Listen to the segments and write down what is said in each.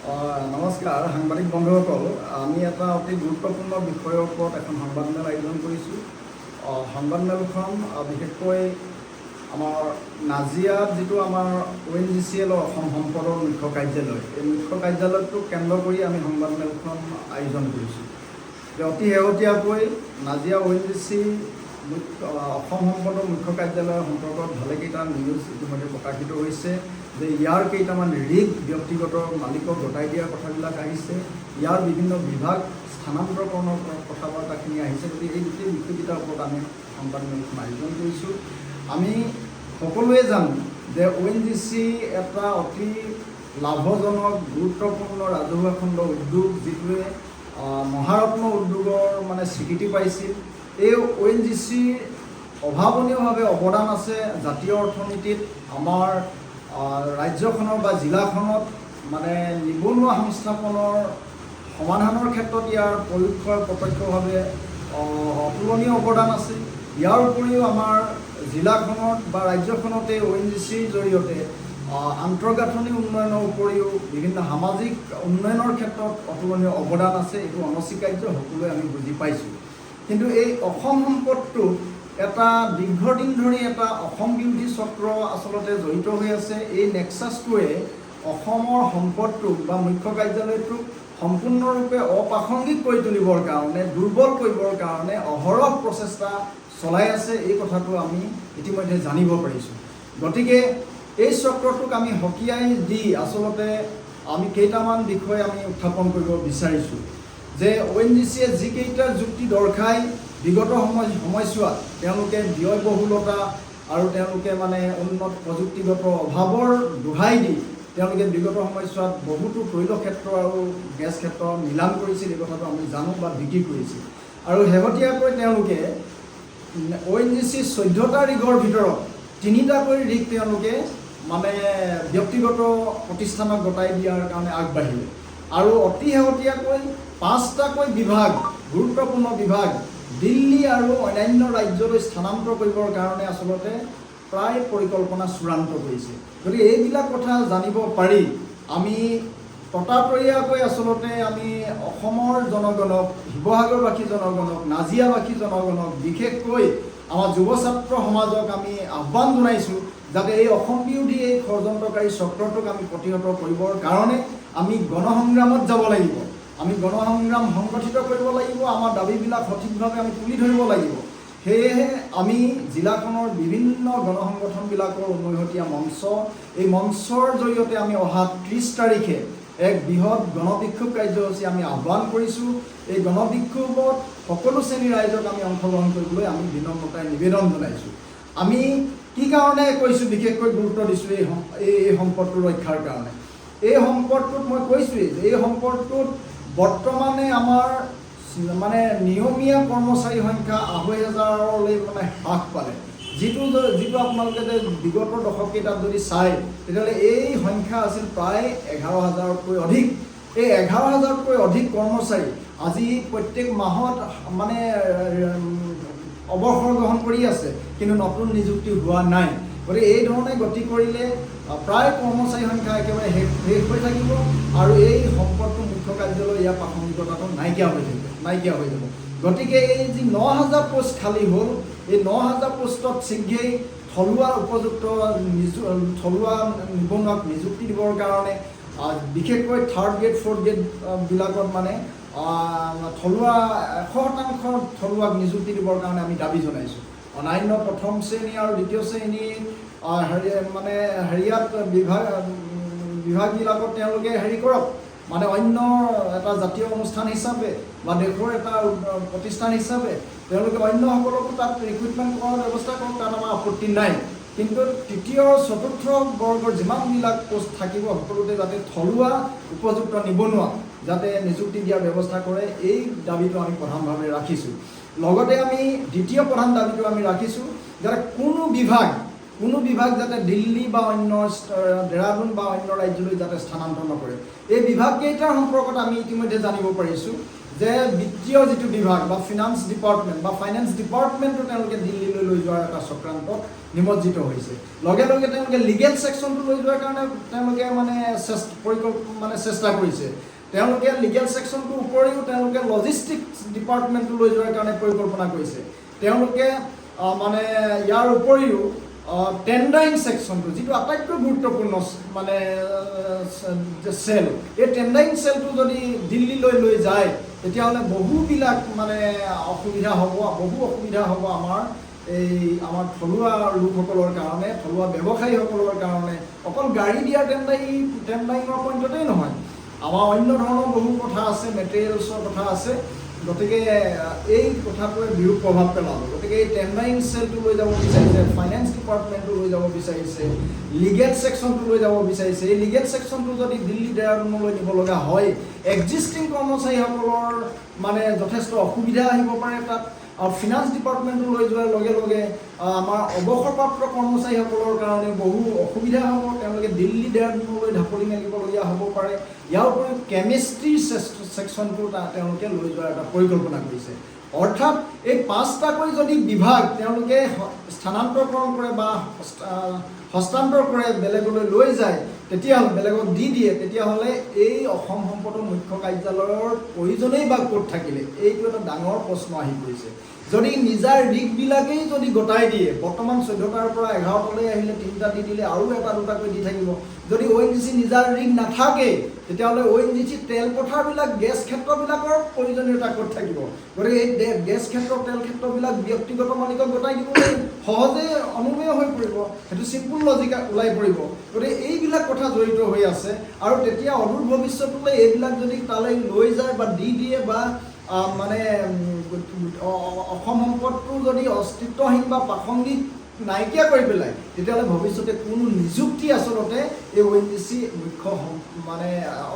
নমস্কাৰ সাংবাদিক বন্ধুসকল, আমি এটা অতি গুৰুত্বপূৰ্ণ বিষয়ৰ ওপৰত এখন সংবাদমেল আয়োজন কৰিছোঁ। সংবাদমেলখন বিশেষকৈ আমাৰ নাজিয়াত যিটো আমাৰ ONGCL অসম সম্পদৰ মুখ্য কাৰ্যালয়, এই মুখ্য কাৰ্যালয়টোক কেন্দ্ৰ কৰি আমি সংবাদমেলখন আয়োজন কৰিছোঁ। অতি শেহতীয়াকৈ নাজিয়া ONGC অসম সম্পদৰ মুখ্য কাৰ্যালয়ৰ অন্তৰ্গত ভালেকেইটা নিউজ ইতিমধ্যে প্ৰকাশিত হৈছে যে ইয়াৰ কেইটামান ৰিগ ব্যক্তিগত মালিকক গতাই দিয়াৰ কথাবিলাক আহিছে। ইয়াৰ বিভিন্ন বিভাগ স্থানান্তৰকৰণৰ কথা বাৰ্তাখিনি আহিছে। গতিকে এই গোটেই বিষয়কেইটাৰ ওপৰত আমি সংবাদমেলখন আয়োজন কৰিছোঁ। আমি সকলোৱে জানো যে ONGC এটা অতি লাভজনক গুৰুত্বপূৰ্ণ ৰাজহুৱা খণ্ড উদ্যোগ, যিটোৱে মহাৰত্ন উদ্যোগৰ স্বীকৃতি পাইছিল। এই ONGCৰ অভাৱনীয়ভাৱে অৱদান আছে জাতীয় অৰ্থনীতিত, আমাৰ ৰাজ্যখনৰ বা জিলাখনত নিবনুৱা সংস্থাপনৰ সমাধানৰ ক্ষেত্ৰত ইয়াৰ পৰোক্ষ প্ৰত্যক্ষভাৱে অতুলনীয় অৱদান আছে। ইয়াৰ উপৰিও আমাৰ জিলাখনত বা ৰাজ্যখনতে ONGCৰ জৰিয়তে আন্তঃগাঁথনি উন্নয়নৰ উপৰিও বিভিন্ন সামাজিক উন্নয়নৰ ক্ষেত্ৰত অতুলনীয় অৱদান আছে। এইটো অনস্বীকাৰ্য, সকলোৱে আমি বুজি পাইছোঁ। কিন্তু এই অসম সম্পদটো এটা দীৰ্ঘদিন ধৰি এটা অসম বিৰোধী চক্ৰ আচলতে জড়িত হৈ আছে। এই নেক্সাছটোৱে অসমৰ সম্পদটোক বা মুখ্য কাৰ্যালয়টোক সম্পূৰ্ণৰূপে অপ্ৰাসংগিক কৰি তুলিবৰ কাৰণে, দুৰ্বল কৰিবৰ কাৰণে অহৰহ প্ৰচেষ্টা চলাই আছে। এই কথাটো আমি ইতিমধ্যে জানিব পাৰিছোঁ। গতিকে এই চক্ৰটোক আমি সকীয়াই দি আচলতে আমি কেইটামান বিষয় আমি উত্থাপন কৰিব বিচাৰিছোঁ যে ONGCয়ে যিকেইটা যুক্তি দৰ্শাই বিগত সময়ছোৱাত তেওঁলোকে ব্যয়বহুলতা আৰু তেওঁলোকে উন্নত প্ৰযুক্তিগত অভাৱৰ দোহাই দি তেওঁলোকে বিগত সময়ছোৱাত বহুতো তৈল ক্ষেত্ৰ আৰু গেছ ক্ষেত্ৰ নিলাম কৰিছিল। এই কথাটো আমি জানো বা বিক্ৰী কৰিছিল। আৰু শেহতীয়াকৈ তেওঁলোকে ONGCৰ 14টা ৰিগৰ ভিতৰত 3টাকৈ ৰিগ তেওঁলোকে ব্যক্তিগত প্ৰতিষ্ঠানক গতাই দিয়াৰ কাৰণে আগবাঢ়িলে। আৰু অতি শেহতীয়াকৈ 5টাকৈ বিভাগ, গুৰুত্বপূৰ্ণ বিভাগ দিল্লী আৰু অন্যান্য ৰাজ্যলৈ স্থানান্তৰ কৰিবৰ কাৰণে আচলতে প্ৰায় পৰিকল্পনা চূড়ান্ত কৰিছে। গতিকে এইবিলাক কথা জানিব পাৰি আমি ততাতৈয়াকৈ আচলতে আমি অসমৰ জনগণক, শিৱসাগৰবাসী জনগণক, নাজিয়াবাসী জনগণক, বিশেষকৈ আমাৰ যুৱ ছাত্ৰ সমাজক আমি আহ্বান জনাইছোঁ যাতে এই অসম বিৰোধী এই ষড়যন্ত্ৰকাৰী চক্ৰটোক আমি প্ৰতিহত কৰিবৰ কাৰণে আমি গণসংগ্ৰামত যাব লাগিব। আমি গণসংগ্ৰাম সংগঠিত কৰিব লাগিব। আমাৰ দাবীবিলাক সঠিকভাৱে আমি তুলি ধৰিব লাগিব। সেয়েহে আমি জিলাখনৰ বিভিন্ন গণসংগঠনবিলাকৰ উমৈহতীয়া মঞ্চ, এই মঞ্চৰ জৰিয়তে আমি অহা 30 তাৰিখে এক বৃহৎ গণবিক্ষোভ কাৰ্যসূচী আমি আহ্বান কৰিছোঁ। এই গণবিক্ষোভত সকলো শ্ৰেণীৰ ৰাইজক আমি অংশগ্ৰহণ কৰিবলৈ আমি বিনম্ৰতাৰে নিবেদন জনাইছোঁ। আমি কি কাৰণে কৈছোঁ, বিশেষকৈ গুৰুত্ব দিছোঁ এই সম্পদটো ৰক্ষাৰ কাৰণে। এই সম্পদটোত মই কৈছোঁৱেই যে এই সম্পদটোত বৰ্তমানে আমাৰ নিয়মীয়া কৰ্মচাৰী সংখ্যা ২৫০০০লৈ হ্ৰাস পালে। যিটো আপোনালোকে যে বিগত দশককেইটাত যদি চায় তেতিয়াহ'লে এই সংখ্যা আছিল প্ৰায় ১১,০০০তকৈ অধিক। এই ১১,০০০তকৈ অধিক কৰ্মচাৰী আজি প্ৰত্যেক মাহত অৱসৰ গ্ৰহণ কৰি আছে, কিন্তু নতুন নিযুক্তি হোৱা নাই। গতিকে এই ধৰণে গতি কৰিলে প্ৰায় কৰ্মচাৰী সংখ্যা একেবাৰে শেষ হৈ থাকিব আৰু এই সম্পদটো মুখ্য কাৰ্যালয় ইয়াৰ প্ৰাসংগিকতাটো নাইকিয়া হৈ যাব। গতিকে এই যি ৯,০০০ পোষ্ট খালী হ'ল, এই ৯,০০০ পোষ্টত শীঘ্ৰেই থলুৱা উপযুক্ত থলুৱা নিবনুৱাক নিযুক্তি দিবৰ কাৰণে বিশেষকৈ 3rd গ্ৰেড 4th গ্ৰেডবিলাকত থলুৱা 100% থলুৱাক নিযুক্তি দিবৰ কাৰণে আমি দাবী জনাইছোঁ। অন্যান্য প্ৰথম শ্ৰেণী আৰু দ্বিতীয় শ্ৰেণী হেৰিয়াত বিভাগবিলাকত তেওঁলোকে কৰক, অন্য এটা জাতীয় অনুষ্ঠান হিচাপে বা দেশৰ এটা প্ৰতিষ্ঠান হিচাপে তেওঁলোকে অন্যসকলকো তাত ৰিক্ৰুটমেণ্ট কৰাৰ ব্যৱস্থা কৰক, তাত আমাৰ আপত্তি নাই। কিন্তু 3য় আৰু 4ৰ্থ বৰ্গৰ যিমানবিলাক পোষ্ট থাকিব সকলোতে যাতে থলুৱা উপযুক্ত নিবনুৱা যাতে নিযুক্তি দিয়াৰ ব্যৱস্থা কৰে, এই দাবীটো আমি প্ৰধানভাৱে ৰাখিছোঁ। লগতে আমি দ্বিতীয় প্ৰধান দাবীটো আমি ৰাখিছোঁ যাতে কোনো বিভাগ যাতে দিল্লী বা অন্য দেৰাদুন বা অন্য ৰাজ্যলৈ যাতে স্থানান্তৰ নকৰে। এই বিভাগকেইটাৰ সম্পৰ্কত আমি ইতিমধ্যে জানিব পাৰিছোঁ যে বিত্তীয় যিটো বিভাগ বা ফিনান্স ডিপাৰ্টমেণ্ট বা ফাইনেন্স ডিপাৰ্টমেণ্টটো তেওঁলোকে দিল্লীলৈ লৈ যোৱাৰ এটা চক্ৰান্ত নিমজ্জিত হৈছে। লগে লগে তেওঁলোকে লিগেল ছেকশ্যনটো লৈ যোৱাৰ কাৰণে তেওঁলোকে চেষ্টা কৰিছে। তেওঁলোকে লিগেল ছেকশ্যনটোৰ উপৰিও তেওঁলোকে লজিষ্টিক্স ডিপাৰ্টমেণ্টটো লৈ যোৱাৰ কাৰণে পৰিকল্পনা কৰিছে। তেওঁলোকে ইয়াৰ উপৰিও টেণ্ডাৰিং ছেকশ্যনটো যিটো আটাইতকৈ গুৰুত্বপূৰ্ণ চেল, এই টেণ্ডাৰিং চেলটো যদি দিল্লীলৈ লৈ যায় তেতিয়াহ'লে বহুবিলাক অসুবিধা হ'ব আমাৰ থলুৱা লোকসকলৰ কাৰণে, থলুৱা ব্যৱসায়ীসকলৰ কাৰণে। অকল গাড়ী দিয়াৰ টেণ্ডাৰিঙৰ পইণ্টতেই নহয়, আমাৰ অন্য ধৰণৰ বহু কথা আছে, মেটেৰিয়েলছৰ কথা আছে। গতিকে এই কথাটোৱে বিৰূপ প্ৰভাৱ পেলাব। গতিকে এই টেণ্ডাৰিং চেলটো লৈ যাব বিচাৰিছে, ফাইনেন্স ডিপাৰ্টমেণ্টটো লৈ যাব বিচাৰিছে, লিগেল ছেকশ্যনটো লৈ যাব বিচাৰিছে। এই লিগেল ছেকশ্যনটো যদি দিল্লী ডেৰাডুনলৈ নিব লগা হয়, এক্সিষ্টিং কৰ্মচাৰীসকলৰ যথেষ্ট অসুবিধা আহিব পাৰে তাত। আৰু ফিনান্স ডিপাৰ্টমেণ্টটো লৈ যোৱাৰ লগে লগে আমাৰ অৱসৰপ্ৰাপ্ত কৰ্মচাৰীসকলৰ কাৰণে বহু অসুবিধা হ'ব। তেওঁলোকে দিল্লী ডেৰাডুনলৈ ঢাপলি মেলিবলগীয়া হ'ব পাৰে। ইয়াৰ উপৰিও কেমিষ্ট্ৰিৰ ছেকশ্যনটো তেওঁলোকে লৈ যোৱাৰ এটা পৰিকল্পনা কৰিছে। অৰ্থাৎ এই 5টাকৈ যদি বিভাগ তেওঁলোকে স্থানান্তৰকৰণ কৰে বা হস্তান্তৰ কৰে, বেলেগলৈ লৈ যায়, তেতিয়াহ'লে বেলেগক দি দিয়ে, তেতিয়াহ'লে এই অসম সম্পদৰ মুখ্য কাৰ্যালয়ৰ প্ৰয়োজনেই বা ক'ত থাকিলে? এইটো এটা ডাঙৰ প্ৰশ্ন আহি পৰিছে। যদি নিজাৰ ৰিগবিলাকেই যদি গতাই দিয়ে, বৰ্তমান 14টাৰ পৰা 11টালৈ আহিলে 3টা দি দিলে আৰু 1-2টাকৈ দি থাকিব। যদি ONGC নিজাৰ ৰিগ নাথাকে তেতিয়াহ'লে ONGC তেল পথাৰবিলাক, গেছ ক্ষেত্ৰবিলাকৰ প্ৰয়োজনীয়তা ক'ত থাকিব? গতিকে এই গেছ ক্ষেত্ৰ, তেল ক্ষেত্ৰবিলাক ব্যক্তিগত মালিকক গতাই দিবলৈ সহজে অনুমেয় হৈ পৰিব। সেইটো চিম্পুল লজিক ওলাই পৰিব। গতিকে এইবিলাক কথা জড়িত হৈ আছে। আৰু তেতিয়া অদূৰ ভৱিষ্যতলৈ এইবিলাক যদি তালৈ লৈ যায় বা দি দিয়ে বা অসম সম্পদটো যদি অস্তিত্বহীন বা প্ৰাসংগিক নাইকিয়া কৰি পেলায়, তেতিয়াহ'লে ভৱিষ্যতে কোনো নিযুক্তি আচলতে এই ONGC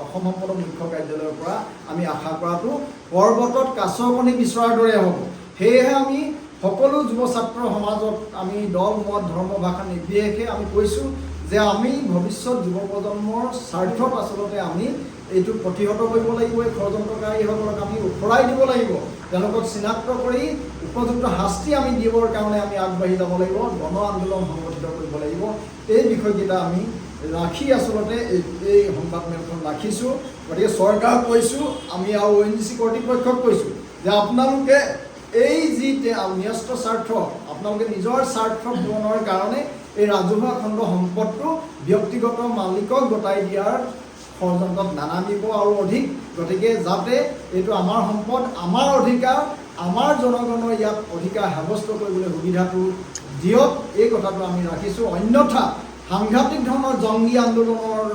অসম সম্পদৰ মুখ্য কাৰ্যালয়ৰ পৰা আমি আশা কৰাটো পৰ্বতত কাছৰ কণী বিচৰাৰ দৰে হ'ব। সেয়েহে আমি সকলো যুৱ ছাত্ৰ সমাজক আমি দল, মত, ধৰ্ম, ভাষা নিৰ্বিশেষে আমি কৈছোঁ যে আমি ভৱিষ্যত যুৱ প্ৰজন্মৰ স্বাৰ্থত আচলতে আমি এইটো প্ৰতিহত কৰিব লাগিব। এই ষড়যন্ত্ৰকাৰীসকলক আমি উফৰাই দিব লাগিব। তেওঁলোকক চিনাক্ত কৰি উপযুক্ত শাস্তি আমি দিবৰ কাৰণে আমি আগবাঢ়ি যাব লাগিব। গণ আন্দোলন সংগঠিত কৰিব লাগিব। এই বিষয়কেইটা আমি ৰাখি আচলতে এই সংবাদমেলখন ৰাখিছোঁ। গতিকে চৰকাৰক কৈছোঁ, আমি আৰু ONGC কৰ্তৃপক্ষক কৈছোঁ যে আপোনালোকে এই যি ন্যস্ত স্বাৰ্থ, আপোনালোকে নিজৰ স্বাৰ্থ পূৰণৰ কাৰণে এই ৰাজহুৱা খণ্ড সম্পদটো ব্যক্তিগত মালিকক গতাই দিয়াৰ ষড়যন্ত্ৰত নানামিব আৰু অধিক। গতিকে যাতে এইটো আমাৰ সম্পদ, আমাৰ অধিকাৰ, আমাৰ জনগণৰ ইয়াত অধিকাৰ সাব্যস্ত কৰিবলৈ সুবিধাটো দিয়ক, এই কথাটো আমি ৰাখিছোঁ। অন্যথা সাংঘাতিক ধৰণৰ জংগী আন্দোলনৰ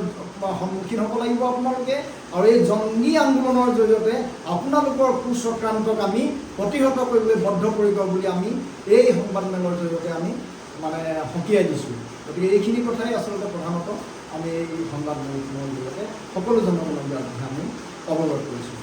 সন্মুখীন হ'ব লাগিব আপোনালোকে। আৰু এই জংগী আন্দোলনৰ জৰিয়তে আপোনালোকৰ কুচক্ৰান্তক আমি প্ৰতিহত কৰিবলৈ বদ্ধপৰিকৰ বুলি আমি এই সংবাদমেলৰ জৰিয়তে আমি সকীয়াই দিছোঁ। গতিকে এইখিনি কথাই আচলতে প্ৰধানত আমি এই সংবাদমেলখনৰ জৰিয়তে সকলো জনগণৰ আমি অৱগত কৰিছোঁ।